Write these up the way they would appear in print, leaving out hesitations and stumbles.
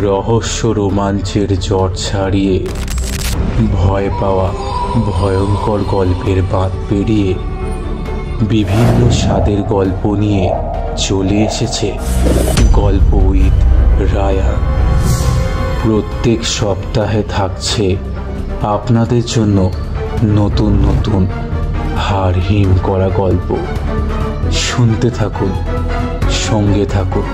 রহস্য রোমাঞ্চের জ্বর ছাড়িয়ে ভয় পাওয়া ভয়ঙ্কর গল্পের বাঁধ পেরিয়ে বিভিন্ন স্বাদের গল্প নিয়ে চলে এসেছে গল্প উইথ রায়ান। প্রত্যেক সপ্তাহে থাকছে আপনাদের জন্য নতুন নতুন হাড় হিম করা গল্প। শুনতে থাকুন, সঙ্গে থাকুন।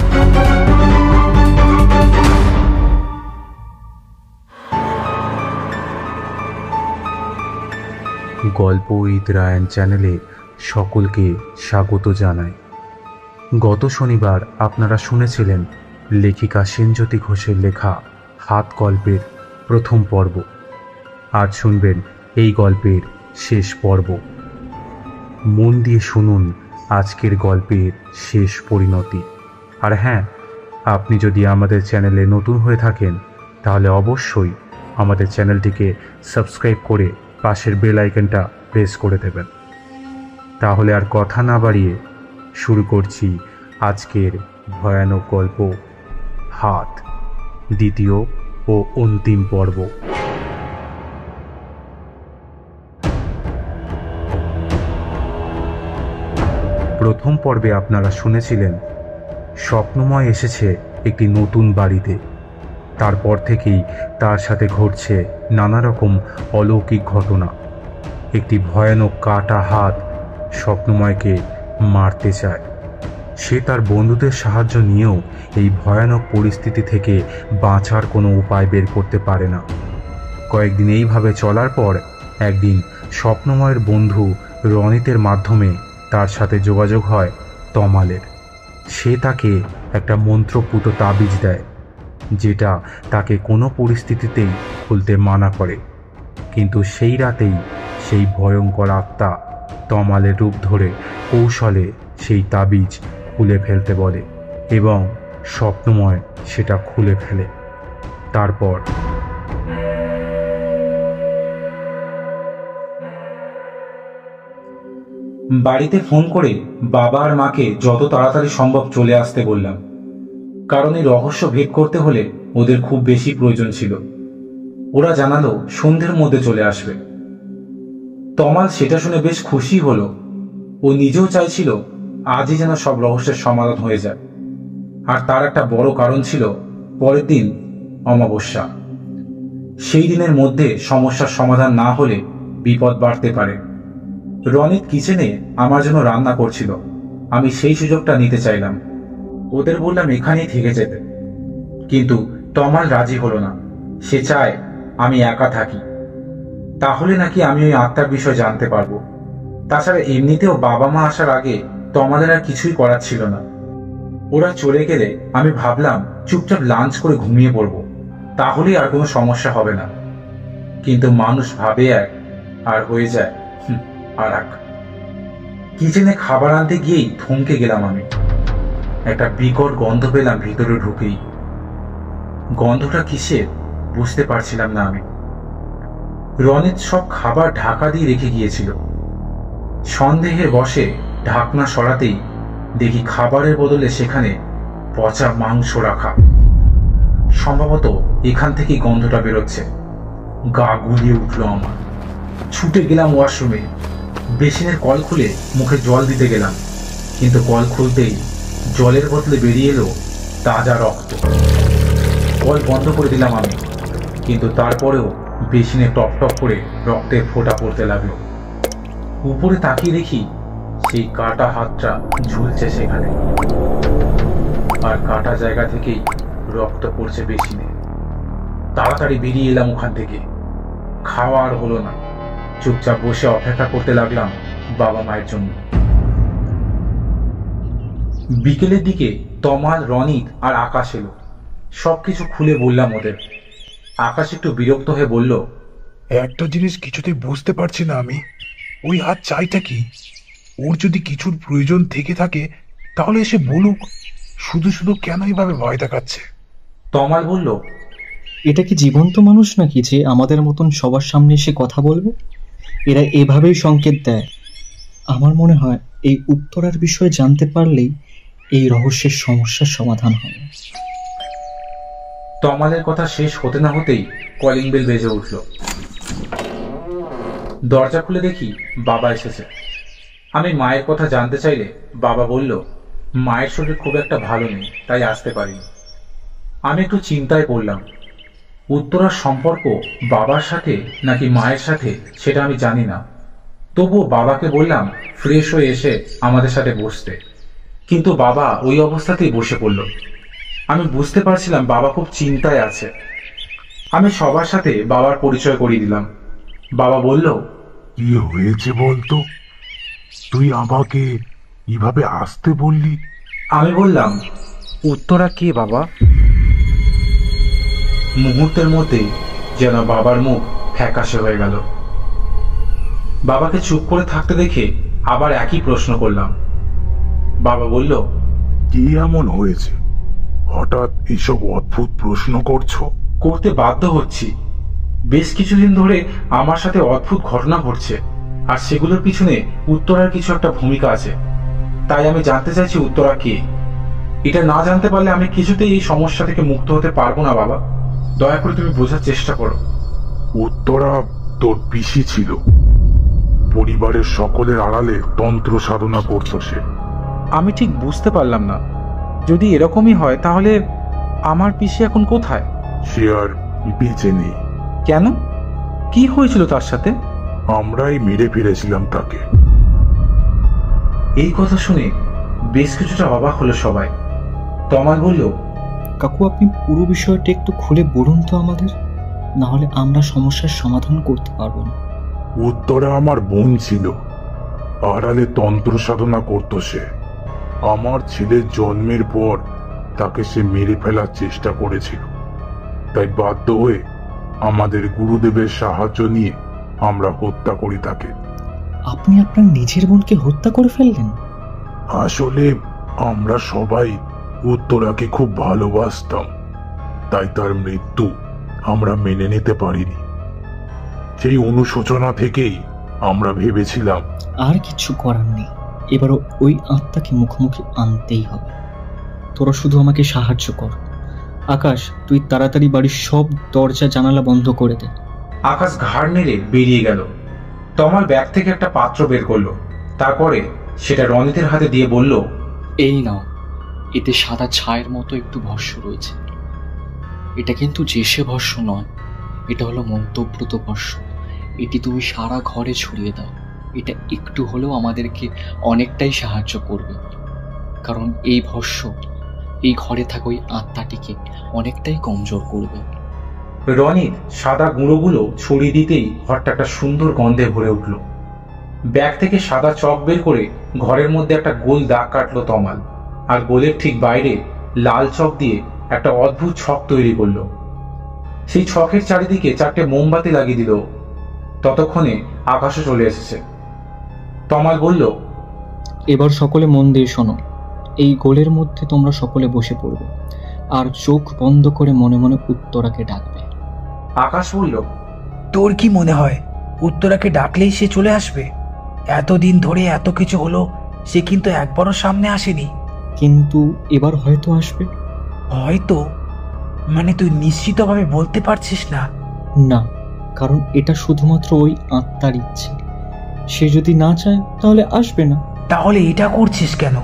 গল্প উইথ রায়ান চ্যানেলে সকলকে স্বাগত জানাই। গত শনিবার আপনারা শুনেছিলেন লেখিকা সেনজ্যোতি ঘোষের লেখা হাত গল্পের প্রথম পর্ব। আজ শুনবেন এই গল্পের শেষ পর্ব। মন দিয়ে শুনুন আজকের গল্পের শেষ পরিণতি। আর হ্যাঁ, আপনি যদি আমাদের চ্যানেলে নতুন হয়ে থাকেন তাহলে অবশ্যই আমাদের চ্যানেলটিকে সাবস্ক্রাইব করে পাশের বেল আইকনটা প্রেস করে দেবেন। তাহলে আর কথা না বাড়িয়ে শুরু করছি আজকের ভয়ানক গল্প হাত, দ্বিতীয় ও অন্তিম পর্ব। প্রথম পর্বে আপনারা শুনেছিলেন স্বপ্নময় এসেছে একটি নতুন বাড়িতে। তারপর থেকেই তার সাথে ঘটছে নানা রকম অলৌকিক ঘটনা। একটি ভয়ানক কাটা হাত স্বপ্নময়কে মারতে চায়। সে তার বন্ধুদের সাহায্য নিয়েও এই ভয়ানক পরিস্থিতি থেকে বাঁচার কোনো উপায় বের করতে পারে না। কয়েকদিন এইভাবে চলার পর একদিন স্বপ্নময়ের বন্ধু রনিতের মাধ্যমে তার সাথে যোগাযোগ হয় তমালের। সে তাকে একটা মন্ত্রপুত তাবিজ দেয়, যেটা তাকে কোনো পরিস্থিতিতেই খুলতে মানা করে। কিন্তু সেই রাতেই সেই ভয়ঙ্কর আত্মা তমালের রূপ ধরে কৌশলে সেই তাবিজ খুলে ফেলতে বলে এবং স্বপ্নময় সেটা খুলে ফেলে। তারপর বাড়িতে ফোন করে বাবা আর মাকে যত তাড়াতাড়ি সম্ভব চলে আসতে বললাম, কারণ এই রহস্য ভেদ করতে হলে ওদের খুব বেশি প্রয়োজন ছিল। ওরা জানালো সন্ধ্যের মধ্যে চলে আসবে। তমাল সেটা শুনে বেশ খুশি হলো। ও নিজেও চাইছিল আজই যেন সব রহস্যের সমাধান হয়ে যায়। আর তার একটা বড় কারণ ছিল পরের দিন অমাবস্যা। সেই দিনের মধ্যে সমস্যার সমাধান না হলে বিপদ বাড়তে পারে। রনিত কিচেনে আমার জন্য রান্না করছিল। আমি সেই সুযোগটা নিতে চাইলাম। ওদের বললাম এখানেই থেকে যেতে, কিন্তু তমাল রাজি হলো না। সে চায় আমি একা থাকি, তাহলে নাকি আমি ওই আত্মার বিষয় জানতে পারবো। তাছাড়া এমনিতেও বাবা মা আসার আগে তমালের আর কিছুই করার ছিল না। ওরা চলে গেলে আমি ভাবলাম চুপচাপ লাঞ্চ করে ঘুমিয়ে পড়বো, তাহলেই আর কোনো সমস্যা হবে না। কিন্তু মানুষ ভাবে এক আর হয়ে যায় আর এক। কিচেনে খাবার আনতে গিয়েই থমকে গেলাম আমি। একটা বিকট গন্ধ পেলাম ভিতরে ঢুকেই। গন্ধটা কিসের বুঝতে পারছিলাম না আমি। রনিত সব খাবার ঢাকা দিয়ে রেখে গিয়েছিল। সন্দেহের বশে ঢাকনা সরাতেই দেখি খাবারের বদলে সেখানে পচা মাংস রাখা। সম্ভবত এখান থেকেই গন্ধটা বেরোচ্ছে। গা গুলিয়ে উঠল আমার। ছুটে গেলাম ওয়াশরুমে। বেসিনের কল খুলে মুখে জল দিতে গেলাম, কিন্তু কল খুলতেই জলের বদলে বেরিয়ে এলো তাজা রক্ত। কল বন্ধ করে দিলাম আমি, কিন্তু তারপরেও বেসিনে টপ টপ করে রক্তের ফোঁটা পড়তে লাগলো। উপরে তাকিয়ে দেখি সেই কাটা হাতটা ঝুলছে সেখানে, আর কাটা জায়গা থেকেই রক্ত পড়ছে বেসিনে। তাড়াতাড়ি বেরিয়ে এলাম ওখান থেকে। খাওয়া আর হলো না। চুপচাপ বসে অপেক্ষা করতে লাগলাম বাবা মায়ের জন্য। বিকেলের দিকে তমাল, রনিত আর আকাশ এলো। সবকিছু খুলে বললাম ওদের। আকাশ একটু বিরক্ত হয়ে বলল, একটা জিনিস কিছুতেই বুঝতে পারছি না আমি, ওই হাত চাইটা কি? ওর যদি কিছুর প্রয়োজন থেকে থাকে তাহলে এসে বলুক, শুধু শুধু কেন এইভাবে ভয় দেখাচ্ছে? তমাল বলল, এটা কি জীবন্ত মানুষ নাকি যে আমাদের মতন সবার সামনে এসে কথা বলবে? এরা এভাবেই সংকেত দেয়। আমার মনে হয় এই উত্তরার বিষয়ে জানতে পারলেই এই রহস্যের সমস্যার সমাধান হবে। তমালের কথা শেষ হতে না হতেই কলিং বেল বেজে উঠল। দরজা খুলে দেখি বাবা এসেছে। আমি মায়ের কথা জানতে চাইলে বাবা বলল মায়ের শরীর খুব একটা ভালো নেই, তাই আসতে পারিনি। আমি একটু চিন্তায় পড়লাম। উত্তরার সম্পর্ক বাবার সাথে নাকি মায়ের সাথে সেটা আমি জানি না, তবুও বাবাকে বললাম ফ্রেশ হয়ে এসে আমাদের সাথে বসতে, কিন্তু বাবা ওই অবস্থাতেই বসে পড়ল। আমি বুঝতে পারছিলাম বাবা খুব চিন্তায় আছে। আমি সবার সাথে বাবার পরিচয় করিয়ে দিলাম। বাবা বলল, কি হয়েছে বলতো? তুই আমাকে কিভাবে আসতে বললি? আমি বললাম, উত্তরা কে বাবা? মুহূর্তের মধ্যেই যেন বাবার মুখ ফ্যাকাশে হয়ে গেল। বাবাকে চুপ করে থাকতে দেখে আবার একই প্রশ্ন করলাম। বাবা বলল, কি এমন হয়েছে হঠাৎ এইসব অদ্ভুত প্রশ্ন করছো? করতে বাধ্য হচ্ছি। বেশ কিছুদিন ধরে আমার সাথে অদ্ভুত ঘটনা ঘটছে, আর সেগুলোর পিছনে উত্তরার কিছু একটা ভূমিকা আছে। তাই আমি জানতে চাইছি উত্তরা কে। এটা না জানতে পারলে আমি কিছুতেই এই সমস্যা থেকে মুক্ত হতে পারবো না। বাবা, দয়া করে তুমি বোঝার চেষ্টা করো। উত্তরা তোর পিসি ছিল, পরিবারের সকলের আড়ালে তন্ত্র সাধনা করত সে। আমি ঠিক বুঝতে পারলাম না। যদি এরকমই হয় তাহলে আমার পিসি এখন কোথায়? সে আর বেঁচে নেই। কেন? কি হয়েছিল তার সাথে? আমরাই মেরে ফেলেছিলাম তাকে। এই কথা শুনে বেশ কিছুটা অবাক হলো সবাই। তমাল বলল, কাকু আপনি পুরো বিষয়টা একটু খুলে বলুন তো আমাদের, না হলে আমরা সমস্যার সমাধান করতে পারবো না। উত্তরা আমার বোন ছিল, আড়ালে তন্ত্র সাধনা করত সে। আমার ছেলের জন্মের পর তাকে সে মেরে ফেলার চেষ্টা করেছিল, তাই বাধ্য হয়ে আমাদের গুরুদেবের সাহায্য নিয়ে আমরা হত্যা করি তাকে। আপনি আপনার নিজের বোনকে হত্যা করে ফেললেন? আসলে আমরা সবাই উত্তরাকে খুব ভালোবাসতাম, তাই তার মৃত্যু আমরা মেনে নিতে পারিনি। সেই অনুশোচনা থেকেই আমরা ভেবেছিলাম আর কিছু করার নেই, এবারও ওই আত্মাকে মুখোমুখি আনতেই হবে। তোরা শুধু আমাকে সাহায্য কর। আকাশ, তুই তাড়াতাড়ি বাড়ির সব দরজা জানালা বন্ধ করে দে। আকাশ ঘাড় নেড়ে বেরিয়ে গেল। তমাল ব্যাগ থেকে একটা পাত্র বের করলো, তারপরে সেটা রনিতের হাতে দিয়ে বলল, এই নাও, এতে সাদা ছায়ের মতো একটু ভস্য রয়েছে। এটা কিন্তু জেসে ভস্য নয়, এটা হলো মন্ত্রপ্রত ভস্য। এটি তুমি সারা ঘরে ছড়িয়ে দাও। এটা একটু হলেও আমাদেরকে অনেকটাই সাহায্য করবে, কারণ এই ভস্য এই ঘরে থাকা ওই আত্মাটিকে অনেকটাই কমজোর করবে। রনিত সাদা গুঁড়োগুলো ছড়িয়ে দিতেই ঘরটা একটা সুন্দর গন্ধে ভরে উঠল। ব্যাগ থেকে সাদা চক বের করে ঘরের মধ্যে একটা গোল দাগ কাটলো তমাল, আর গোলের ঠিক বাইরে লাল চক দিয়ে একটা অদ্ভুত ছক তৈরি করলো। সেই ছকের চারিদিকে 4টে মোমবাতি লাগিয়ে দিল। ততক্ষণে আকাশও চলে এসেছে। তমাল বলল, এবার সকলে মন দিয়ে শোনো। এই গোলের মধ্যে তোমরা সকলে বসে পড়বে আর চোখ বন্ধ করে মনে মনে উত্তরাকে ডাকবে। আকাশ বলল, তোর কি মনে হয় উত্তরাকে ডাকলেই সে চলে আসবে? এতদিন ধরে এত কিছু হলো, সে কিন্তু একবারও সামনে আসেনি। কিন্তু এবার হয়তো আসবে। হয়তো? মানে তুই নিশ্চিতভাবে বলতে পারছিস না? না, কারণ এটা শুধুমাত্র ওই আত্মার ইচ্ছে। সে যদি না চায় তাহলে আসবে না। তাহলে এটা করছিস কেন?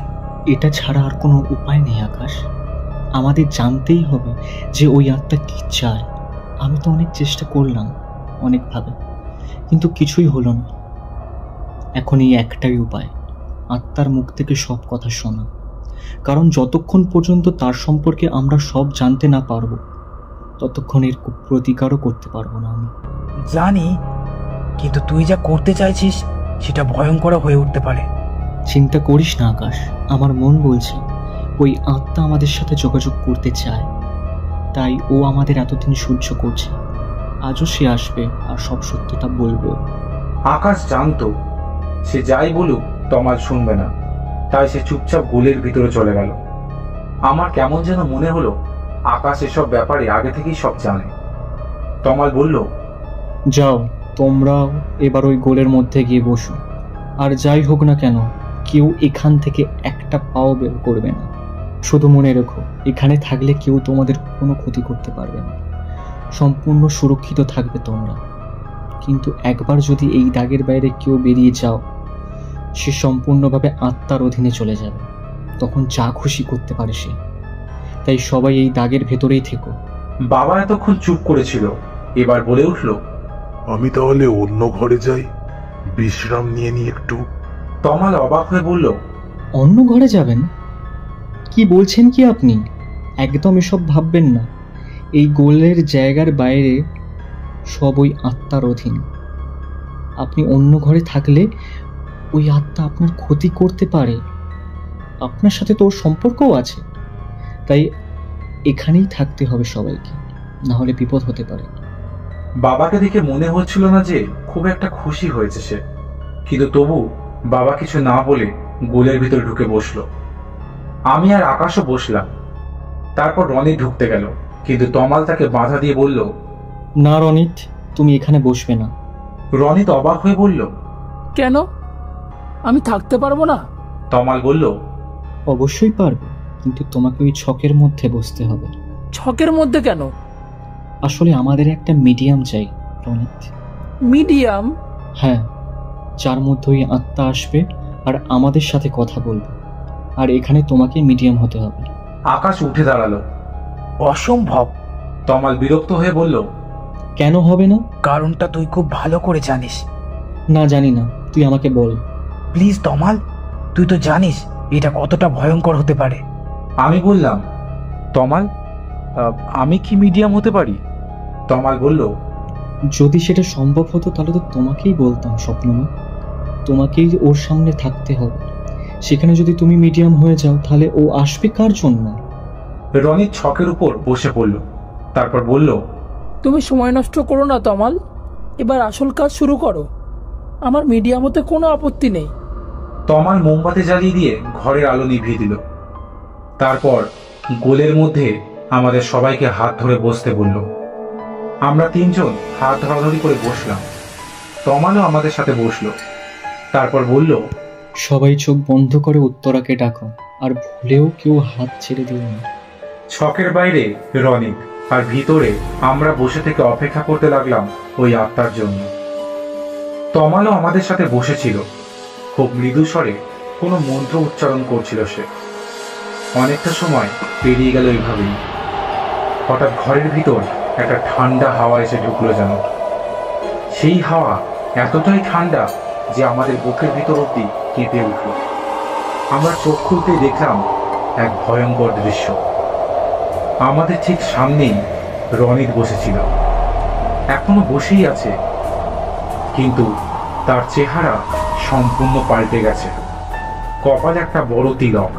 এটা ছাড়া আর কোনো উপায় নেই আকাশ। আমাদের জানতেই হবে যে ওই আত্মা কি চায়। আমি তো অনেক চেষ্টা করলাম, অনেকভাবে, কিন্তু কিছুই হলো না। এখন এই একটাই উপায়, আত্মার মুখ থেকে সব কথা শোনা। কারণ যতক্ষণ পর্যন্ত তার সম্পর্কে আমরা সব জানতে না পারবো, ততক্ষণ এর প্রতিকারও করতে পারবো না আমি। জানি, কিন্তু তুই যা করতে চাইছিস সেটা ভয়ঙ্কর হয়ে উঠতে পারে। চিন্তা করিস না আকাশ, আমার মন বলছে ওই আত্মা আমাদের সাথে যোগাযোগ করতে চায়, তাই ও আমাদের এতদিন সহ্য করছে। আজও সে আসবে আর সব সত্যটা বলবে। আকাশ জানতো সে যাই বলুক তমাল শুনবে না, তাই সে চুপচাপ গোলের ভিতরে চলে গেল। আমার কেমন যেন মনে হলো আকাশ এসব ব্যাপারে আগে থেকেই সব জানে। তমাল বলল, যাও তোমরাও এবার ওই গোলের মধ্যে গিয়ে বসো, আর যাই হোক না কেন কেউ এখান থেকে একটা পাও বের করবে না। শুধু মনে রেখো, এখানে থাকলে কেউ তোমাদের কোনো ক্ষতি করতে পারবে না, সম্পূর্ণ সুরক্ষিত থাকবে তোমরা। কিন্তু একবার যদি এই দাগের বাইরে কেউ বেরিয়ে যাও, সে সম্পূর্ণভাবে আত্মার অধীনে চলে যাবে, তখন যা খুশি করতে পারে সে। তাই সবাই এই দাগের ভেতরেই থেকো। বাবা এতক্ষণ চুপ করেছিল, এবার বলে উঠল, আমি তাহলে অন্য ঘরে যাই, বিশ্রাম নিয়ে নি একটু। তমাল অবাক হয়ে বলল, অন্য ঘরে যাবেন? কি বলছেন কি আপনি? একদম এসব ভাববেন না। এই গোলের জায়গার বাইরে সব ওই আত্মার অধীন। আপনি অন্য ঘরে থাকলে ওই আত্মা আপনার ক্ষতি করতে পারে। আপনার সাথে তো ওর সম্পর্কও আছে, তাই এখানেই থাকতে হবে সবাইকে, না হলে বিপদ হতে পারে। বাবাকে দেখে মনে হচ্ছিল না যে খুব একটা খুশি হয়েছে সে, কিন্তু তবু বাবা কিছু না বলে গোলের ভিতরে ঢুকে বসলো। আমি আর আকাশও বসলাম। তারপর রনিত ঢুকতে গেল, কিন্তু তমাল তাকে বাধা দিয়ে বলল, না রনিত, তুমি এখানে বসবে না। রনিত অবাক হয়ে বলল, কেন? আমি থাকতে পারবো না? তমাল বলল, অবশ্যই পারবে, কিন্তু তোমাকে ওই ছকের মধ্যে বসতে হবে। ছকের মধ্যে কেন? আসলে আমাদের একটা মিডিয়াম চাই রনিত। মিডিয়াম? হ্যাঁ, যার মধ্যে ওই আত্মা আসবে আর আমাদের সাথে কথা বলবে, আর এখানে তোমাকে মিডিয়াম হতে হবে। আকাশ উঠে দাঁড়ালো। অসম্ভব। তমাল বিরক্ত হয়ে বলল, কেন হবে না? কারণটা তুই খুব ভালো করে জানিস। না, জানি না, তুই আমাকে বল। প্লিজ তমাল, তুই তো জানিস এটা কতটা ভয়ঙ্কর হতে পারে। আমি বললাম, তমাল, আমি কি মিডিয়াম হতে পারি? তমাল বলল, যদি সেটা সম্ভব হতো তাহলে তো তোমাকেই বলতাম স্বপ্নমা। তোমাকেই ওর সামনে থাকতে হবে। সেখানে যদি তুমি মিডিয়াম হয়ে যাও তাহলে ও আসবে কার জন্য? রনিত ছকের উপর বসে পড়ল, তারপর বলল, তুমি সময় নষ্ট করো না তমাল, এবার আসল কাজ শুরু করো। আমার মিডিয়াম হতে কোনো আপত্তি নেই। তমাল মোমবাতি জ্বালিয়ে দিয়ে ঘরের আলো নিভিয়ে দিল। তারপর গোলের মধ্যে আমাদের সবাইকে হাত ধরে বসতে বলল। আমরা তিনজন হাত ধরাধরি করে বসলাম। তমালও আমাদের সাথে বসলো। তারপর বলল, সবাই চোখ বন্ধ করে উত্তরাকে ডাকো, আর ভুলেও কেউ হাত ছেড়ে দিও না। ছকের বাইরে রনিত আর ভিতরে আমরা বসে থেকে অপেক্ষা করতে লাগলাম ওই আত্মার জন্য। তমালও আমাদের সাথে বসেছিল। খুব মৃদু স্বরে কোনো মন্ত্র উচ্চারণ করছিল সে। অনেকটা সময় পেরিয়ে গেল এইভাবেই। হঠাৎ ঘরের ভিতর একটা ঠান্ডা হাওয়া এসে ঢুকলো যেন। সেই হাওয়া এতটাই ঠান্ডা যে আমাদের বুকের ভিতর অব্দি কেঁপে উঠল। আমরা চোখ খুলতেই দেখলাম এক ভয়ঙ্কর দৃশ্য। আমাদের ঠিক সামনেই রনিত বসেছিল, এখনো বসেই আছে, কিন্তু তার চেহারা সম্পূর্ণ পাল্টে গেছে। কপালে একটা বড় তিলক,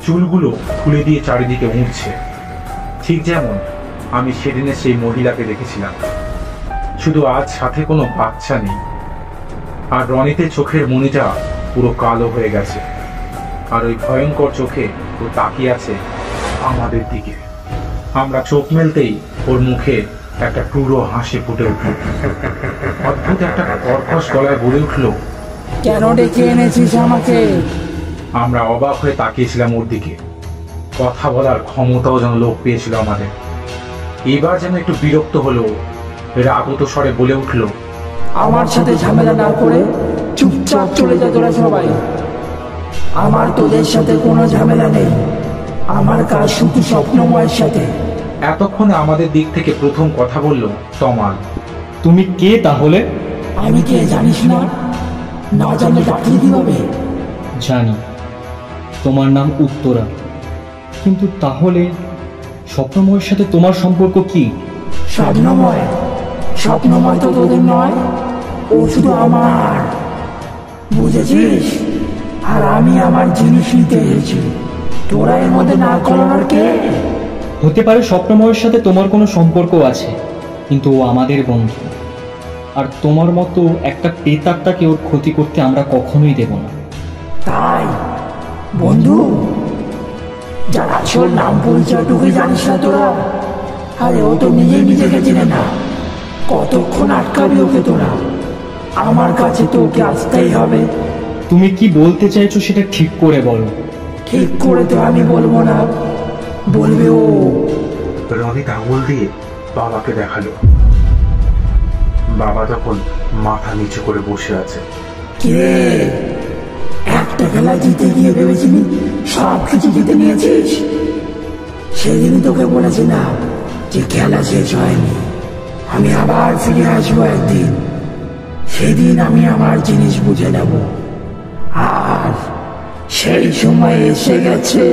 চুলগুলো খুলে দিয়ে চারিদিকে উঠছে, ঠিক যেমন আমি সেদিনে সেই মহিলাকে দেখেছিলাম। শুধু আজ সাথে কোনো বাচ্চা নেই। আর রনিতের চোখের মণিটা পুরো কালো হয়ে গেছে, আর ওই ভয়ঙ্কর চোখে ও তাকিয়ে আছে আমাদের দিকে। আমরা চোখ মেলতেই ওর মুখে একটা ক্রূর হাসি ফুটে উঠল। অদ্ভুত একটা কর্কশ গলায় বলে উঠল, কেন ডেকে এনেছিস আমাকে? আমরা অবাক হয়ে তাকিয়েছিলাম ওর দিকে। কথা বলার ক্ষমতাও যেন লোপ পেয়েছিল আমাদের। এবার যেন একটু বিরক্ত হলো, রাগত স্বরে বলে উঠল, আমার সাথে ঝামেলা না করে চুপচাপ চলে যা তোরা সবাই। আমার তোদের সাথে কোনো ঝামেলা নেই। আমার কাজ শুধু স্বপ্নময়ের সাথে। এতক্ষণে আমাদের দিক থেকে প্রথম কথা বলল তমাল। তুমি কে তাহলে? আমি কে জানিস না? না জানলে ডাকলি কিভাবে? জানি, তোমার নাম উত্তরা। কিন্তু তাহলে স্বপ্নময়ের সাথে তোমার সম্পর্ক কি? স্বপ্নময়? স্বপ্নময় তো তোদের নয়, ও শুধু আমার, বুঝেছিস? আর আমি আমার জিনিস নিতে এসেছি। তোরা এর মধ্যে না করানোর কে? হতে পারে স্বপ্নময়ের সাথে তোমার কোনো সম্পর্ক আছে, কিন্তু ও আমাদের বন্ধু। আর তোমার মতো একটা প্রেতাত্মাকে ওর ক্ষতি করতে আমরা কখনোই দেব না। তাই বন্ধু, যার আসল নাম পরিচয়টুকুই জানিস না তোরা? আরে ও তো নিজেই নিজেকে চেনে না। কতক্ষণ আটকাবি ওকে তোরা? আমার কাছে তো ওকে আসতেই হবে। তুমি কি বলতে চাইছো সেটা ঠিক করে বলো। ঠিক করে তো আমি বলবো না, বলবে ও। রনিত আঙুল দিয়ে বাবাকে দেখালো। বাবা তখন মাথা নিচু করে বসে আছে। কে একটা খেলা জিতে গিয়ে ভেবেছিলি সব কিছু জিতে নিয়েছিস? সেদিনই তোকে বলেছিলাম যে খেলা শেষ হয়নি, আমি আবার ফিরে আসবো একদিন। সেদিন আমি আমার জিনিস বুঝে নেব, আর সেই সময় এসে গেছে।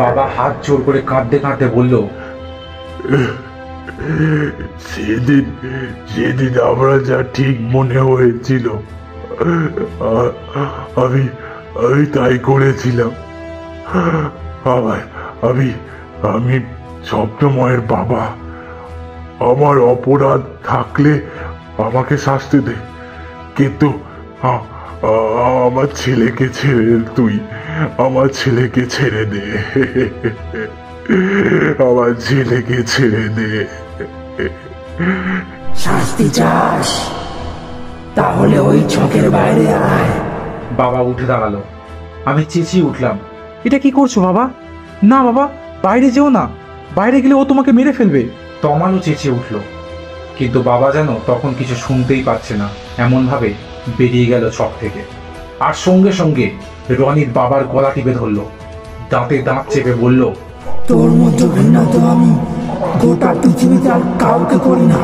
বাবা হাত জোর করে কাঁদতে কাঁদতে বলল, সেদিন সেদিন আমরা যা ঠিক মনে হয়েছিল আমি আমি তাই করেছিলাম। আমি আমি স্বপ্নময়ের বাবা। আমার অপরাধ থাকলে আমাকে শাস্তি দে, কিন্তু আমার ছেলেকে ছেড়ে তুই আমার ছেলেকে ছেড়ে দে, আমার ছেলেকে ছেড়ে দে। শাস্তি চাস? তাহলে ওই ছকের বাইরে আয়। বাবা উঠে দাঁড়ালো। আমি চেঁচিয়ে উঠলাম, এটা কি করছো বাবা? না বাবা, বাইরে যেও না, বাইরে গেলে ও তোমাকে মেরে ফেলবে। তমালও চেঁচিয়ে উঠল, কিন্তু বাবা যেন তখন কিছু শুনতেই পাচ্ছে না, এমন ভাবে বেরিয়ে গেল ছক থেকে। আর সঙ্গে সঙ্গে রনিত বাবার গলা টিপে ধরলো, দাঁতে দাঁত চেপে বলল, তোর মতো ঘৃণা তো আমি গোটা পৃথিবীতে আর কাউকে করি না,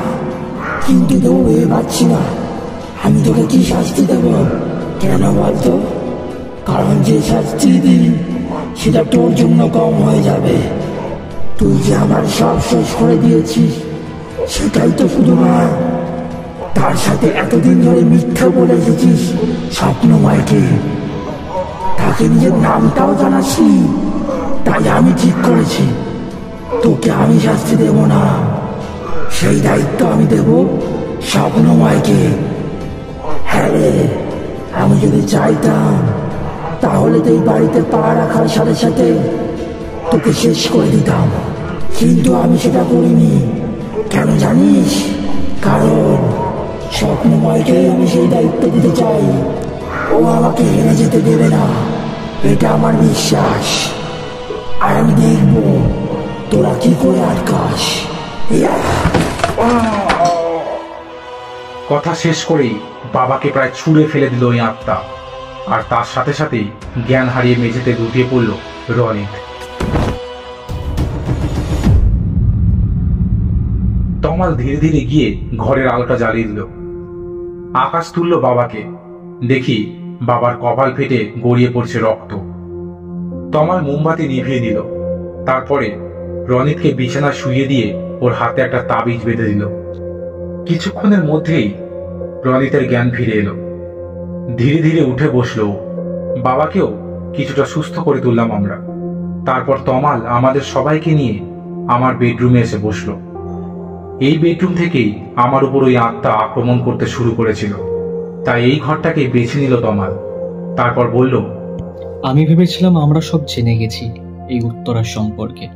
কিন্তু তো এ পাচ্ছি না আমি তোকে কি শাস্তি দেব। কেন বলতো? কারণ যে শাস্তি দিই সেটা তোর জন্য কম হয়ে যাবে। তুই যে আমার সব শেষ করে দিয়েছিস সেটাই তো শুধু নয়, তার সাথে এতদিন ধরে মিথ্যা বলে এসেছিস স্বপ্নময়কে, তাকে নিজের নামটাও জানাসনি। তাই আমি ঠিক করেছি তোকে আমি শাস্তি দেব না, সেই দায়িত্ব আমি দেব স্বপ্নময়কে। হ্যাঁ রে, আমি যদি চাইতাম তাহলে তো এই বাড়িতে পা রাখার সাথে সাথে তোকে শেষ করে দিতাম, কিন্তু আমি সেটা করিনি। কেন জানিস? কারণ স্বপ্নময়কে আমি সেই দায়িত্ব দিতে চাই। ও আমাকে হেরে যেতে দেবে না, এটা আমার বিশ্বাস। আর আমি দেখব তোরা কি করে আটকাস। কথা শেষ করেই বাবাকে প্রায় ছুঁড়ে ফেলে দিল ওই আত্মা, আর তার সাথে সাথেই জ্ঞান হারিয়ে মেঝেতে লুটিয়ে পড়ল রনিত। তমাল ধীরে ধীরে গিয়ে ঘরের আলোটা জ্বালিয়ে দিল। আকাশ তুলল বাবাকে, দেখি বাবার কপাল ফেটে গড়িয়ে পড়ছে রক্ত। তমাল মোমবাতি নিভিয়ে দিল, তারপরে রনিতকে বিছানা শুইয়ে দিয়ে ওর হাতে একটা তাবিজ বেঁধে দিল। কিছুক্ষণের মধ্যেই রনিতের জ্ঞান ফিরে এলো, ধীরে ধীরে উঠে বসলো। বাবাকেও কিছুটা সুস্থ করে তুললাম আমরা। তারপর তমাল আমাদের সবাইকে নিয়ে আমার বেডরুমে এসে বসলো। এই বেডরুম থেকেই আমার উপর ওই আত্মা আক্রমণ করতে শুরু করেছিল, তাই এই ঘরটাকে বেছে নিল তমাল। তারপর বলল, আমি ভেবেছিলাম আমরা সব জেনে গেছি এই উত্তরার সম্পর্কে,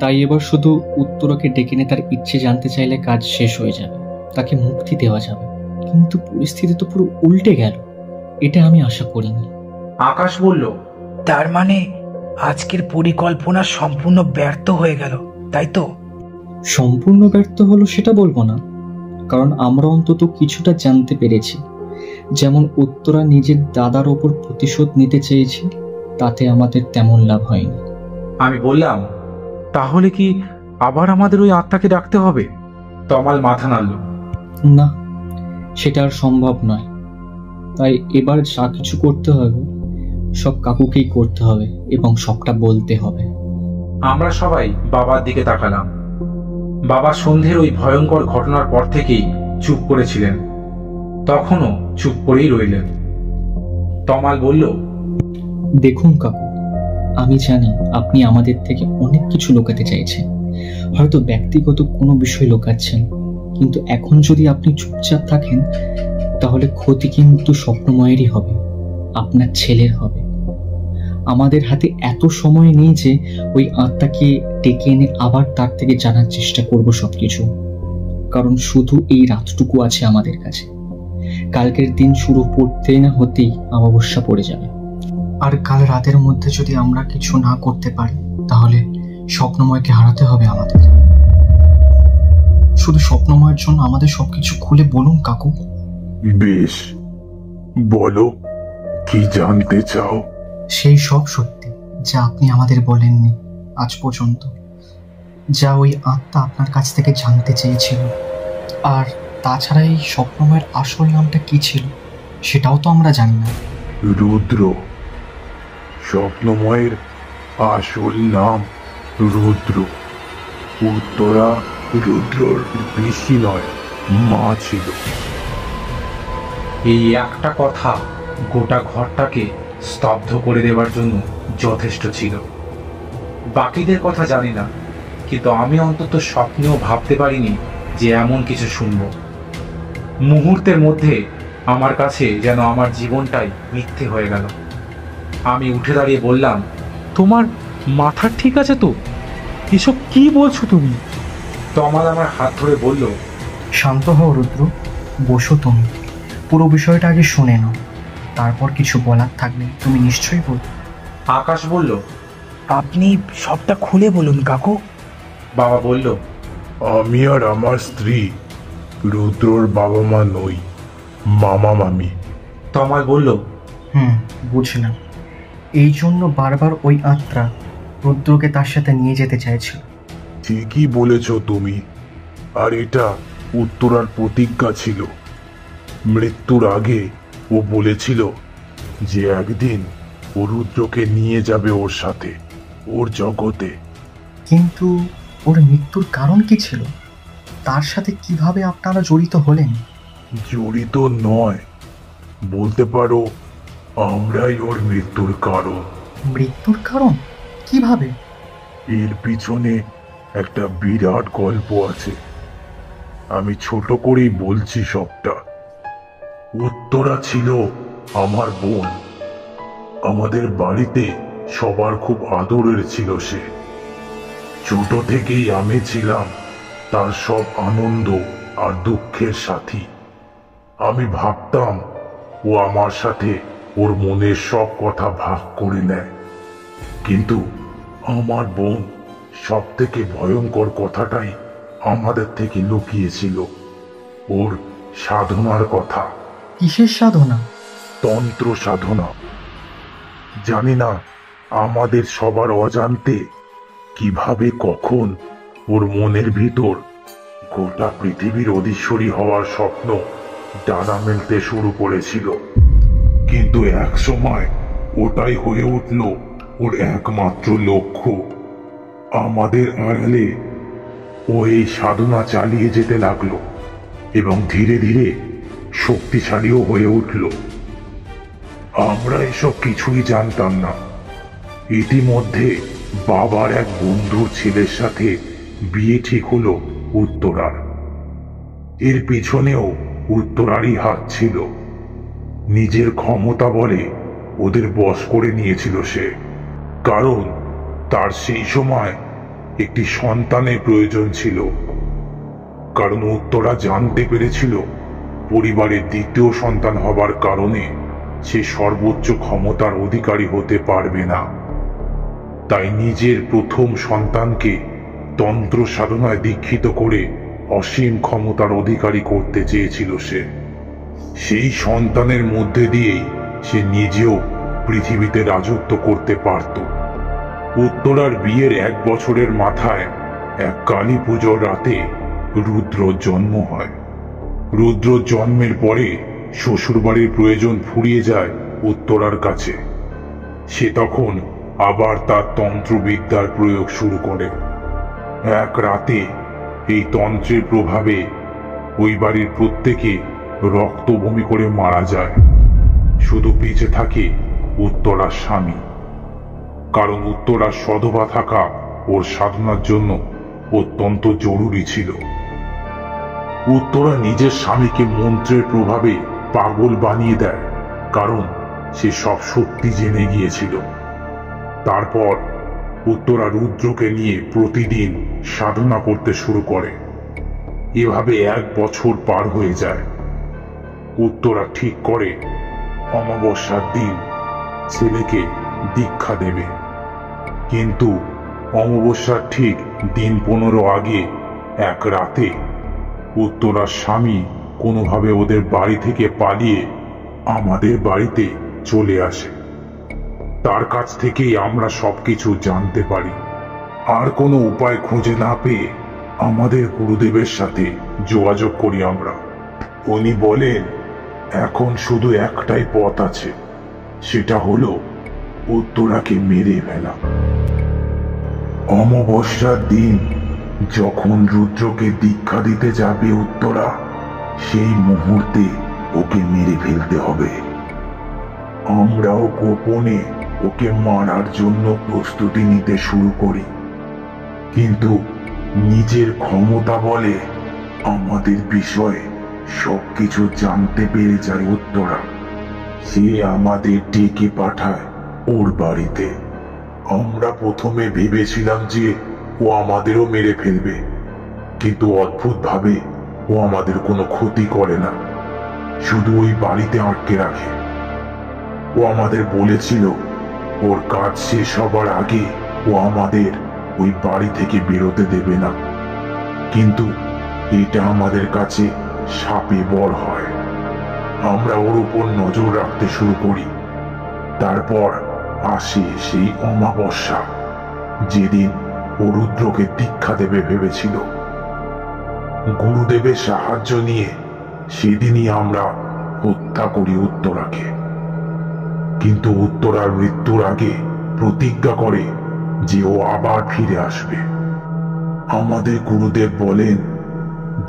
তাই এবার শুধু উত্তরাকে ডেকে নিয়ে তার ইচ্ছে জানতে চাইলে কাজ শেষ হয়ে যাবে, তাকে মুক্তি দেওয়া যাবে। কিন্তু পরিস্থিতি তো পুরো উল্টে গেল, এটা আমি আশা করিনি। আকাশ বলল, তার মানে আজকের পরিকল্পনা সম্পূর্ণ ব্যর্থ হয়ে গেল, তাই তো? সম্পূর্ণ ব্যর্থ হলো সেটা বলবো না, কারণ আমরা অন্তত কিছুটা জানতে পেরেছি। যেমন উত্তরা নিজের দাদার ওপর প্রতিশোধ নিতে চেয়েছে, তাতে আমাদের তেমন লাভ হয়নি। আমি বললাম, তাহলে কি আবার আমাদের ওই আত্মাকে ডাকতে হবে? তমাল মাথা নাড়ল। না, সেটা আর সম্ভব নয়। তাই এবার যা কিছু করতে হবে সব কাকুকেই করতে হবে এবং সবটা বলতে হবে। আমরা সবাই বাবার দিকে তাকালাম। বাবা সন্ধ্যের ওই ভয়ঙ্কর ঘটনার পর থেকেই চুপ করেছিলেন, তখনও চুপ করেই রইলেন। তমাল বলল, দেখুন কাকু, আমি জানি আপনি আমাদের থেকে অনেক কিছু লুকাতে চাইছেন, হয়তো ব্যক্তিগত কোনো বিষয় লুকাচ্ছেন, কিন্তু এখন যদি আপনি চুপচাপ থাকেন তাহলে ক্ষতি কিন্তু স্বপ্নময়েরই হবে, আপনার ছেলের হবে। আমাদের হাতে এত সময় নেই যে ওই আত্মাকে ডেকে এনে আবার তার থেকে জানার চেষ্টা করব সবকিছু, কারণ শুধু এই রাতটুকু আছে আমাদের কাছে। কালকের দিন শুরু করতেই না হতেই অমাবস্যা পড়ে যাবে। আর কাল রাতের মধ্যে যদি আমরা কিছু না করতে পারি তাহলে স্বপ্নময়কে হারাতে হবে আমাদের। শুধু স্বপ্নময়ের জন্য আমাদের সবকিছু খুলে বলুন কাকু। বেশ, বলো কি জানতে চাও? সেই সব সত্যি যা আপনি আমাদের বলেননি আজ পর্যন্ত, যা ওই আত্মা আপনার কাছ থেকে জানতে চেয়েছিল। আর তাছাড়া এই স্বপ্নময়ের আসল নামটা কি ছিল সেটাও তো আমরা জানি না। রুদ্র। স্বপ্নময়ের আসল নাম রুদ্র। উত্তরা রুদ্রর বেশি নয়, মা ছিল। এই একটা কথা গোটা ঘরটাকে স্তব্ধ করে দেওয়ার জন্য যথেষ্ট ছিল। বাকিদের কথা জানি না, কিন্তু আমি অন্তত স্বপ্নেও ভাবতে পারিনি যে এমন কিছু শুনব। মুহূর্তের মধ্যে আমার কাছে যেন আমার জীবনটাই মিথ্যে হয়ে গেল। আমি উঠে দাঁড়িয়ে বললাম, তোমার মাথা ঠিক আছে তো? এসব কি বলছো তুমি? তমাল আমার হাত ধরে বলল, শান্ত হও রুদ্র, বসো তুমি, পুরো বিষয়টা আগে শুনে নাও, তারপর কিছু বলার থাকলে তুমি নিশ্চয়ই বলবে। আকাশ বলল, আপনি সবটা খুলে বলুন কাকু। বাবা বলল, আমি আর আমার স্ত্রী রুদ্রর বাবা মা নই, মামা মামি। তমাল বলল, বুঝলাম। এই জন্য বারবার ওই আত্মা রুদ্রকে তার সাথে নিয়ে যেতে চাইছিল। ঠিকই বলেছ তুমি। আর এটা উত্তরার প্রতিজ্ঞা ছিল। মৃত্যুর আগে ও বলেছিল যে একদিন ও রুদ্রকে নিয়ে যাবে ওর সাথে, ওর জগতে। কিন্তু ওর মৃত্যুর কারণ কি ছিল? তার সাথে কিভাবে আপনারা জড়িত হলেন? জড়িত নয়, বলতে পারো আমরাই ওর মৃত্যুর কারণ। মৃত্যুর কারণ কিভাবে? এর পিছনে একটা বিরাট গল্প আছে। আমি ছোট করেই বলছি সবটা। উত্তরা ছিল আমার বোন। আমাদের বাড়িতে সবার খুব আদরের ছিল সে। ছোট থেকেই আমি ছিলাম তার সব আনন্দ আর দুঃখের সাথী। আমি ভাবতাম ও আমার সাথে ওর মনের সব কথা ভাগ করে নেয়। কিন্তু আমার বোন সব থেকে ভয়ঙ্কর কথাটাই আমাদের থেকে লুকিয়েছিল, ওর সাধনার কথা। কিসের সাধনা? তন্ত্র সাধনা। জানি না আমাদের সবার অজান্তে কিভাবে কখন ওর মনের ভিতর গোটা পৃথিবীর অধীশ্বরী হওয়ার স্বপ্ন ডানা মেলতে শুরু করেছিল। কিন্তু এক সময় ওটাই হয়ে উঠল ওর একমাত্র লক্ষ্য। আমাদের আড়ালে ও এই সাধনা চালিয়ে যেতে লাগলো এবং ধীরে ধীরে শক্তিশালীও হয়ে উঠল। আমরা এসব কিছুই জানতাম না। ইতিমধ্যে বাবার এক বন্ধুর ছেলের সাথে বিয়ে ঠিক হলো উত্তরার। এর পিছনেও উত্তরারই হাত ছিল। নিজের ক্ষমতা বলে ওদের বশ করে নিয়েছিল সে। কারণ তার সেই সময় একটি সন্তানের প্রয়োজন ছিল। কারণ উত্তরা জানতে পেরেছিল পরিবারের দ্বিতীয় সন্তান হবার কারণে সে সর্বোচ্চ ক্ষমতার অধিকারী হতে পারবে না। তাই নিজের প্রথম সন্তানকে তন্ত্র সাধনায় দীক্ষিত করে অসীম ক্ষমতার অধিকারী করতে চেয়েছিল সে। সেই সন্তানের মধ্যে দিয়েই সে নিজেও পৃথিবীতে রাজত্ব করতে পারত। উত্তরার বিয়ের 1 বছরের মাথায় এক কালী পুজোর রাতে রুদ্র জন্ম হয়। রুদ্র জন্মের পরে শ্বশুরবাড়ির প্রয়োজন ফুরিয়ে যায় উত্তরার কাছে। সে তখন আবার তার তন্ত্রবিদ্যার প্রয়োগ শুরু করে। এক রাতে এই তন্ত্রের প্রভাবে ওই বাড়ির প্রত্যেকে রক্ত বমি করে মারা যায়। শুধু বেঁচে থাকে উত্তরার স্বামী। কারণ উত্তরার সধবা থাকা ওর সাধনার জন্য অত্যন্ত জরুরি ছিল। উত্তরা নিজের স্বামীকে মন্ত্রের প্রভাবে পাগল বানিয়ে দেয়, কারণ সে সব সত্যি জেনে গিয়েছিল। তারপর উত্তরা রুদ্রকে নিয়ে প্রতিদিন সাধনা করতে শুরু করে। এভাবে 1 বছর পার হয়ে যায়। উত্তরা ঠিক করে অমাবস্যার দিন ছেলেকে দীক্ষা দেবে। কিন্তু অমাবস্যার ঠিক দিন 15 আগে এক রাতে উত্তরার স্বামী কোনোভাবে ওদের বাড়ি থেকে পালিয়ে আমাদের বাড়িতে চলে আসে। তার কাছ থেকেই আমরা সবকিছু জানতে পারি। আর কোনো উপায় খুঁজে না পেয়ে আমাদের গুরুদেবের সাথে যোগাযোগ করি আমরা। উনি বলেন এখন শুধু একটাই পথ আছে, সেটা হলো উত্তরাকে মেরে ফেলা। অমাবস্যার দিন যখন রুদ্রকে দীক্ষা দিতে যাবে উত্তরা, সেই মুহূর্তে ওকে মেরে ফেলতে হবে। আমরাও গোপনে ওকে মারার জন্য প্রস্তুতি নিতে শুরু করি, কিন্তু নিজের ক্ষমতা বলে আমাদের বিষয়ে সবকিছু জানতে পেরে যায় উত্তরা। সে আমাদের ডেকে পাঠায় ওর বাড়িতে। আমরা প্রথমে ভেবেছিলাম যে ও আমাদেরও মেরে ফেলবে, কিন্তু অদ্ভুতভাবে ও আমাদের কোনো ক্ষতি করে না, শুধু ওই বাড়িতে আটকে রাখে। ও আমাদের বলেছিল ওর কাজ শেষ হবার আগে ও আমাদের ওই বাড়ি থেকে বেরোতে দেবে না, কিন্তু এটা আমাদের কাছে সাপে বর হয়। আমরা ওর উপর নজর রাখতে শুরু করি। তারপর আসে সেই অমাবস্যা, যেদিন ও রুদ্রকে দীক্ষা দেবে ভেবেছিল। গুরুদেবের সাহায্য নিয়ে সেদিনই আমরা হত্যা করি উত্তরাকে। কিন্তু উত্তরার মৃত্যুর আগে প্রতিজ্ঞা করে যে ও আবার ফিরে আসবে। আমাদের গুরুদেব বলেন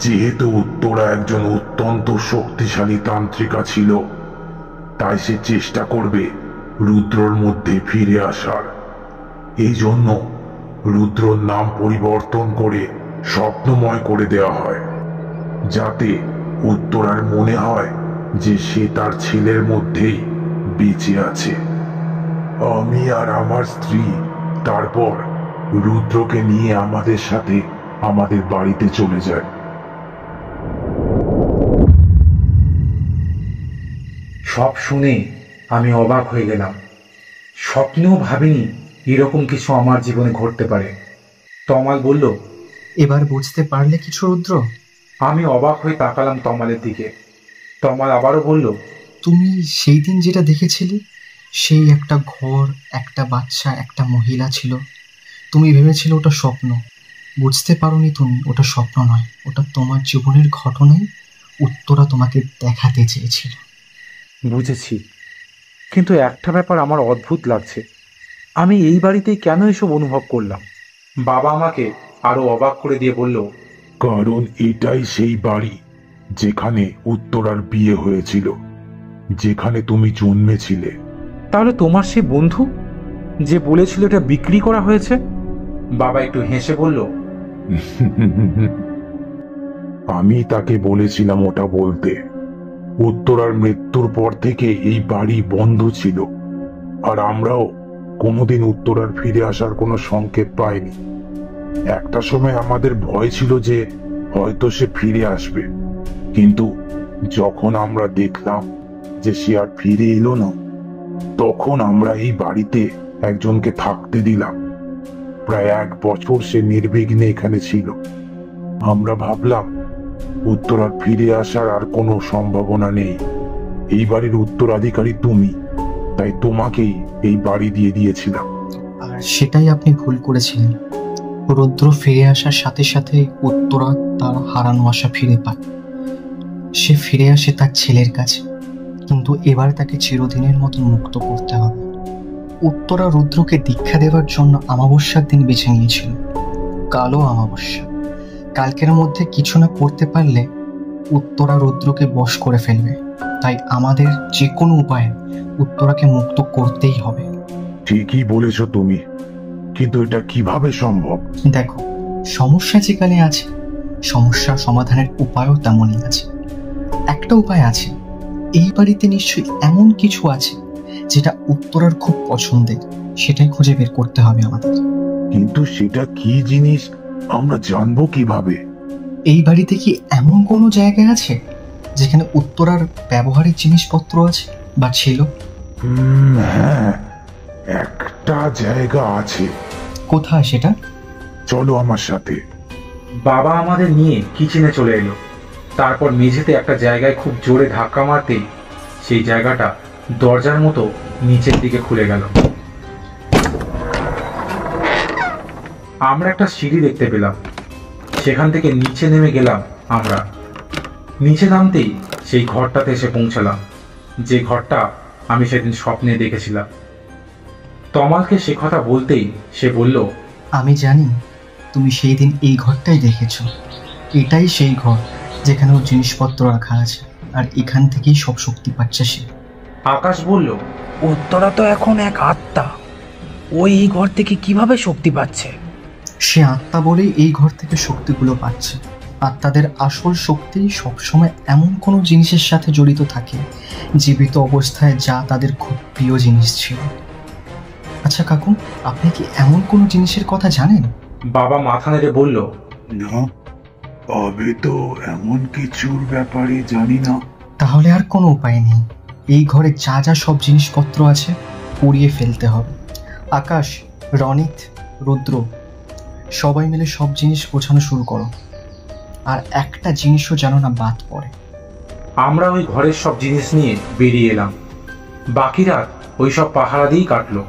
যেহেতু উত্তরা একজন অত্যন্ত শক্তিশালী তান্ত্রিকা ছিল, তাই সে চেষ্টা করবে রুদ্রর মধ্যে ফিরে আসার। এই জন্য রুদ্রর নাম পরিবর্তন করে স্বপ্নময় করে দেওয়া হয়, যাতে উত্তরার মনে হয় যে সে তার ছেলের মধ্যেই বেঁচে আছে। আমি আর আমার স্ত্রী তারপর রুদ্রকে নিয়ে আমাদের সাথে আমাদের বাড়িতে চলে যায়। সব শুনে আমি অবাক হয়ে গেলাম। স্বপ্নেও ভাবিনি এরকম কিছু আমার জীবনে ঘটতে পারে। তমাল বলল, এবার বুঝতে পারলে কিছু রুদ্র? আমি অবাক হয়ে তাকালাম তমালের দিকে। তমাল আবারও বলল, তুমি সেই দিন যেটা দেখেছিলে, সেই একটা ঘর, একটা বাচ্চা, একটা মহিলা ছিল। তুমি ভেবেছিলে ওটা স্বপ্ন। বুঝতে পারোনি তুমি ওটা স্বপ্ন নয়, ওটা তোমার জীবনের ঘটনাই উত্তরা তোমাকে দেখাতে চেয়েছিল। বুঝেছি, কিন্তু একটা ব্যাপার আমার অদ্ভুত লাগছে। আমি এই বাড়িতেই কেন এসব অনুভব করলাম? বাবা আমাকে আরো অবাক করে দিয়ে বলল, কারণ এটাই সেই বাড়ি যেখানে উত্তরার বিয়ে হয়েছিল, যেখানে তুমি জন্মেছিলে। তাহলে তোমার সেই বন্ধু যে বলেছিল এটা বিক্রি করা হয়েছে? বাবা একটু হেসে বলল, আমি তাকে বলেছিলাম ওটা বলতে। উত্তরার মৃত্যুর পর থেকে এই বাড়ি বন্ধ ছিল, আর আমরাও কোনোদিন উত্তরার ফিরে আসার কোনো সংকেত পাইনি। একটা সময় আমাদের ভয় ছিল যে হয়তো সে ফিরে আসবে, কিন্তু যখন আমরা দেখলাম যে সে আর ফিরে এলো না, তখন আমরা এই বাড়িতে একজনকে থাকতে দিলাম। প্রায় 1 বছর সে নির্বিঘ্নে এখানে ছিল। আমরা ভাবলাম উত্তরার ফিরে আসার আর কোনো সম্ভাবনা নেই। এই বাড়ির উত্তরাধিকারী তুমি, তাই তোমাকেই এই বাড়ি দিয়ে দিয়েছিলাম। আর সেটাই আপনি ভুল করেছিলেন। রুদ্র ফিরে আসার সাথে সাথে উত্তরা তার হারানো আশা ফিরে পায়। সে ফিরে আসে তার ছেলের কাছে, কিন্তু এবার তাকে চিরদিনের মতো মুক্ত করতে হবে। উত্তরা রুদ্রকে দীক্ষা দেওয়ার জন্য অমাবস্যার দিন বেছে নিয়েছিল, কালো অমাবস্যা। কালকের মধ্যে কিছু না করতে পারলে উত্তরা রুদ্রকে বশ করে ফেলবে। তাই আমাদের যে কোনো উপায়ে উত্তরাকে মুক্ত করতেই হবে। ঠিকই বলেছ তুমি, কিন্তু এটা কিভাবে সম্ভব? দেখো, সমস্যা যেখানে আছে, সমস্যার সমাধানের উপায়ও তেমনই আছে। একটা উপায় আছে, এই বাড়িতে নিশ্চয়ই এমন কিছু আছে যেটা উত্তরার খুব পছন্দের। সেটাই খুঁজে বের করতে হবে আমাদের। কিন্তু সেটা কি জিনিস আমরা জানবো কিভাবে? এই বাড়িতে কি এমন কোনো জায়গা আছে যেখানে উত্তরার ব্যবহারিক জিনিসপত্র আছে বা ছিল? হ্যাঁ, একটা জায়গা আছে। কোথায় সেটা? চলো আমার সাথে। বাবা আমাদের নিয়ে কিচেনে চলে এলো। তারপর মেঝেতে একটা জায়গায় খুব জোরে ধাক্কা মারতেই সেই জায়গাটা দরজার মতো নিচের দিকে খুলে গেল। আমরা একটা সিঁড়ি দেখতে পেলাম। সেখান থেকে নিচে নেমে গেলাম। আমরা নিচে নামতেই সেই ঘরটাতে এসে পৌঁছালাম, যে ঘরটা আমি সেদিন স্বপ্নে দেখেছিলাম। তমালকে সে কথা বলতেই সে বলল, আমি জানি তুমি সেই দিন এই ঘরটাই দেখেছ। এটাই সেই ঘর যেখানে ওর জিনিসপত্র রাখা আছে, আর এখান থেকেই সব শক্তি পাচ্ছে সে। আকাশ বলল, উত্তরা তো এখন এক আত্মা, ওই এই ঘর থেকে কিভাবে শক্তি পাচ্ছে? সে আত্মা বলেই এই ঘর থেকে শক্তিগুলো পাচ্ছে। আত্মাদের আসল শক্তি সবসময় এমন কোনো জিনিসের সাথে জড়িত থাকে জীবিত অবস্থায় যা তাদের খুব প্রিয় জিনিস ছিল। আচ্ছা কাকু, আপনি কি এমন কোনো জিনিসের কথা জানেন? বাবা মাথা নেড়ে বলল, না, আমি তো এমন কিছুর ব্যাপারে জানি না। তাহলে আর কোনো উপায় নেই। এই ঘরে যা যা সব জিনিসপত্র আছে পুড়িয়ে ফেলতে হবে। আকাশ, রনিত, রুদ্র, সবাই মিলে সব জিনিস গোছানো শুরু করো, আর একটা জিনিসও যেন না বাদ পড়ে। আমরা ওই ঘরের সব জিনিস নিয়ে বেরিয়ে এলাম। বাকি রাত ওই সব পাহারা দিয়েই কাটলো,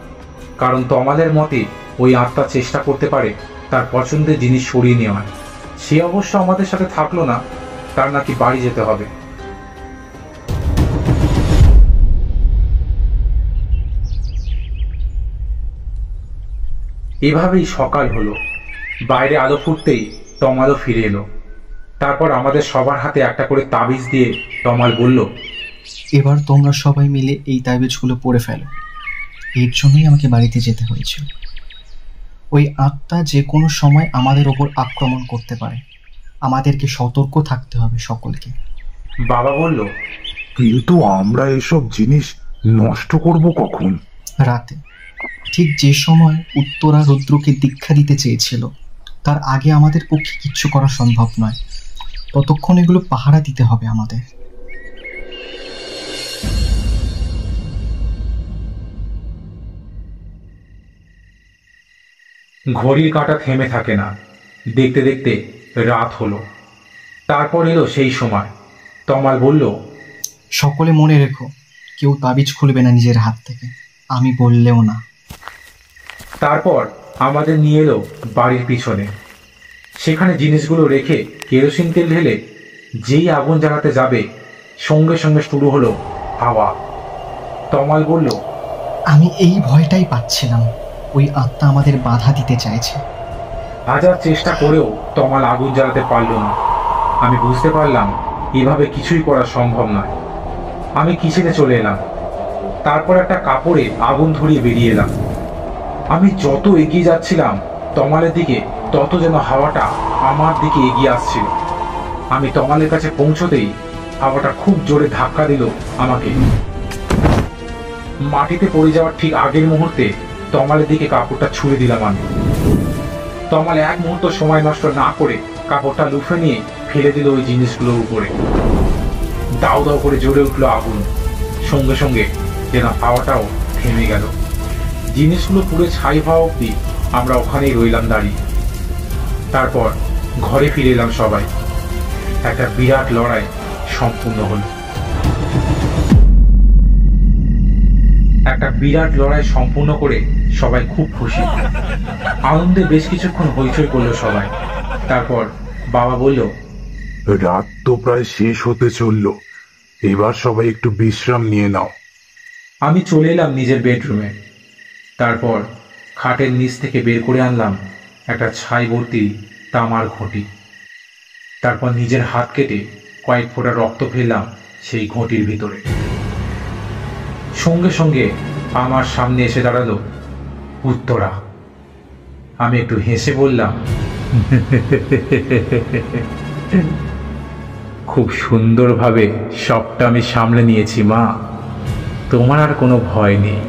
কারণ তমালের মতে ওই আত্মা চেষ্টা করতে পারে তার পছন্দের জিনিস সরিয়ে নেওয়ার। সে অবশ্য আমাদের সাথে থাকলো না, তার নাকি বাড়ি যেতে হবে। এভাবেই সকাল হলো। বাইরে আলো ফুটতেই তমালও ফিরে এলো। তারপর আমাদের সবার হাতে একটা করে তাবিজ দিয়ে তমাল বলল, এবার তোমরা সবাই মিলে এই তাবিজগুলো পড়ে ফেলো। এর জন্যই আমাকে বাড়িতে যেতে হয়েছিল। ওই আত্মা যে কোনো সময় আমাদের ওপর আক্রমণ করতে পারে। আমাদেরকে সতর্ক থাকতে হবে সকলকে। বাবা বলল, কিন্তু আমরা এসব জিনিস নষ্ট করব কখন? রাতে, ঠিক যে সময় উত্তরা রুদ্রকে দীক্ষা দিতে চেয়েছিল, তার আগে আমাদের পক্ষে কিচ্ছু করা সম্ভব নয়। ততক্ষণ এগুলো পাহারা দিতে হবে আমাদের। ঘড়ির কাঁটা থেমে থাকে না। দেখতে দেখতে রাত হলো। তারপর এলো সেই সময়। তমাল বলল, সকলে মনে রেখো, কেউ তাবিজ খুলবে না নিজের হাত থেকে, আমি বললেও না। তারপর আমাদের নিয়ে এলো বাড়ির পিছনে। সেখানে জিনিসগুলো রেখে কেরোসিন তেল ঢেলে যেই আগুন জ্বালাতে যাবে, সঙ্গে সঙ্গে শুরু হলো হাওয়া। তমাল বলল, আমি এই ভয়টাই পাচ্ছিলাম, ওই আত্মা আমাদের বাধা দিতে চাইছে। হাজার চেষ্টা করেও তমাল আগুন জ্বালাতে পারল না। আমি বুঝতে পারলাম এভাবে কিছুই করা সম্ভব নয়। আমি কিচেনে চলে এলাম। তারপর একটা কাপড়ে আগুন ধরিয়ে বেরিয়ে এলাম। আমি যত এগিয়ে যাচ্ছিলাম তমালের দিকে, তত যেন হাওয়াটা আমার দিকে এগিয়ে আসছিল। আমি তমালের কাছে পৌঁছতেই হাওয়াটা খুব জোরে ধাক্কা দিল আমাকে। মাটিতে পড়ে যাওয়ার ঠিক আগের মুহূর্তে তমালের দিকে কাপড়টা ছুঁড়ে দিলাম আমি। তমাল এক মুহূর্ত সময় নষ্ট না করে কাপড়টা লুফে নিয়ে ফেলে দিল ওই জিনিসগুলোর উপরে। দাউ দাউ করে জ্বলে উঠলো আগুন। সঙ্গে সঙ্গে যেন হাওয়াটাও থেমে গেল। জিনিসগুলো পুরো ছাই হওয়া অব্দি আমরা ওখানেই রইলাম দাঁড়িয়ে। তারপর ঘরে ফিরে এলাম সবাই। একটা বিরাট লড়াই সম্পূর্ণ হলো। একটা বিরাট লড়াই সম্পূর্ণ করে সবাই খুব খুশি। আনন্দে বেশ কিছুক্ষণ হইচই করলো সবাই। তারপর বাবা বলল, রাত তো প্রায় শেষ হতে চললো, এবার সবাই একটু বিশ্রাম নিয়ে নাও। আমি চলে এলাম নিজের বেডরুমে। তারপর খাটের নিচ থেকে বের করে আনলাম একটা ছাই ভর্তি তামার ঘটি। তারপর নিজের হাত কেটে কয়েক ফোঁটা রক্ত ফেললাম সেই ঘটির ভিতরে। সঙ্গে সঙ্গে আমার সামনে এসে দাঁড়ালো উত্তরা। আমি একটু হেসে বললাম, খুব সুন্দরভাবে সবটা আমি সামলে নিয়েছি মা, তোমার আর কোনো ভয় নেই।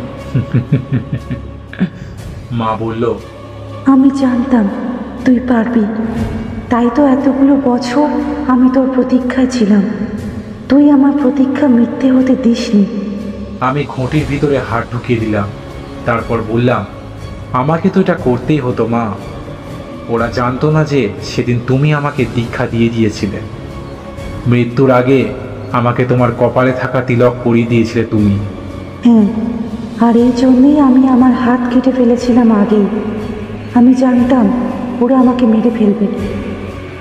মা বলল, আমি জানতাম তুই পারবি, তাই তো এতগুলো বছর আমি তোর প্রতীক্ষায় ছিলাম। তুই আমার প্রতীক্ষা মিথ্যে হতে দিসনি। আমি ঘটির ভিতরে হাত ঢুকিয়ে দিলাম, তারপর বললাম, আমাকে তো এটা করতেই হতো মা। ওরা জানতো না যে সেদিন তুমি আমাকে দীক্ষা দিয়ে দিয়েছিলে। মৃত্যুর আগে আমাকে তোমার কপালে থাকা তিলক পরিয়ে দিয়েছিলে তুমি। হ্যাঁ, আর এই জন্যেই আমি আমার হাত কেটে ফেলেছিলাম আগেই। আমি জানতাম ওরা আমাকে মেরে ফেলবে।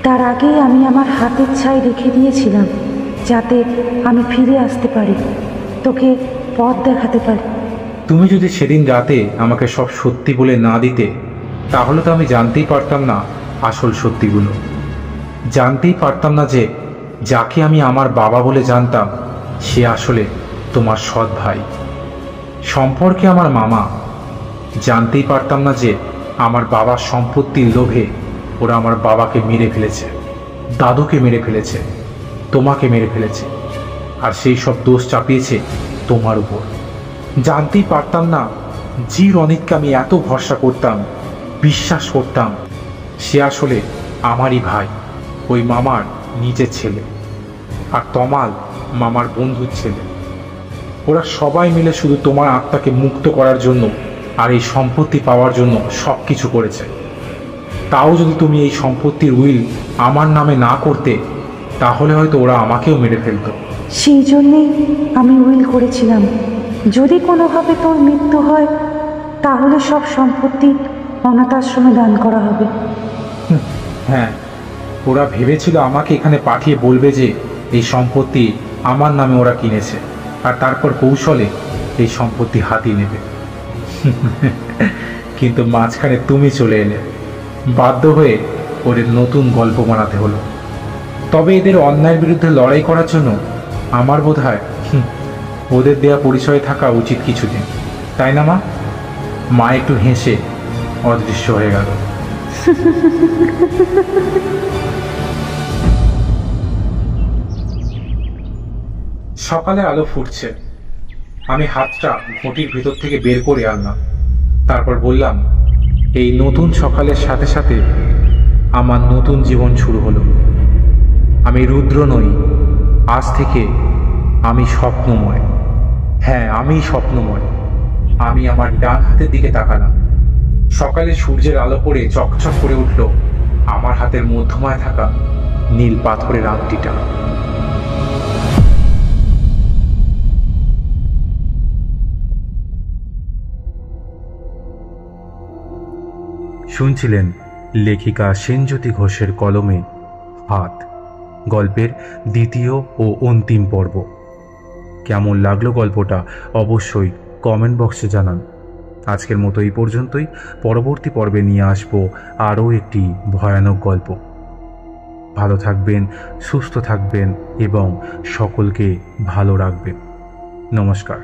তার আগেই আমি আমার হাতের ছাই রেখে দিয়েছিলাম, যাতে আমি ফিরে আসতে পারি, তোকে পথ দেখাতে পারি। তুমি যদি সেদিন রাতে আমাকে সব সত্যি বলে না দিতে, তাহলে তো আমি জানতেই পারতাম না আসল সত্যিগুলো। জানতেই পারতাম না যে যাকে আমি আমার বাবা বলে জানতাম সে আসলে তোমার সৎ ভাই, সম্পর্কে আমার মামা। জানতেই পারতাম না যে আমার বাবার সম্পত্তির লোভে ওরা আমার বাবাকে মেরে ফেলেছে, দাদুকে মেরে ফেলেছে, তোমাকে মেরে ফেলেছে, আর সেই সব দোষ চাপিয়েছে তোমার উপর। জানতেই পারতাম না যে রনিতকে আমি এত ভরসা করতাম, বিশ্বাস করতাম, সে আসলে আমারই ভাই, ওই মামার নিজের ছেলে, আর তমাল মামার বন্ধুর ছেলে। ওরা সবাই মিলে শুধু তোমার আত্মাকে মুক্ত করার জন্য আর এই সম্পত্তি পাওয়ার জন্য সব কিছু করেছে। তাও যদি তুমি এই সম্পত্তির উইল আমার নামে না করতে, তাহলে হয়তো ওরা আমাকেও মেরে ফেলতো। সেই জন্যেই আমি উইল করেছিলাম, যদি কোনোভাবে তোর মৃত্যু হয় তাহলে সব সম্পত্তি অনাথ আশ্রমে দান করা হবে। হ্যাঁ, ওরা ভেবেছিল আমাকে এখানে পাঠিয়ে বলবে যে এই সম্পত্তি আমার নামে ওরা কিনেছে, আর তারপর কৌশলে এই সম্পত্তি হাতিয়ে নেবে। কিন্তু মাঝখানে তুমি চলে এলে, বাধ্য হয়ে ওদের নতুন গল্প বানাতে হলো। তবে এদের অন্যায়ের বিরুদ্ধে লড়াই করার জন্য আমার বোধ হয় ওদের দেয়া পরিচয়ে থাকা উচিত কিছুদিন, তাই না মা? মা একটু হেসে অদৃশ্য হয়ে গেল। সকালে আলো ফুটছে। আমি হাতটা ঘটির ভিতর থেকে বের করে আনলাম, তারপর বললাম, এই নতুন সকালের সাথে সাথে আমার নতুন জীবন শুরু হলো। আমি রুদ্র নই, আজ থেকে আমি স্বপ্নময়। হ্যাঁ, আমি স্বপ্নময়। আমি আমার ডান হাতের দিকে তাকালাম। সকালে সূর্যের আলো পড়ে চকচক করে উঠল আমার হাতের মধ্যমায় থাকা নীল পাথরের আংটিটা। শুনছিলেন লেখিকা সেনজ্যোতি ঘোষের কলমে হাত গল্পের দ্বিতীয় ও অন্তিম পর্ব। কেমন লাগলো গল্পটা অবশ্যই কমেন্ট বক্সে জানান। আজকের মতো এই পর্যন্তই। পরবর্তী পর্বে নিয়ে আসবো আরও একটি ভয়ানক গল্প। ভালো থাকবেন, সুস্থ থাকবেন এবং সকলকে ভালো রাখবেন। নমস্কার।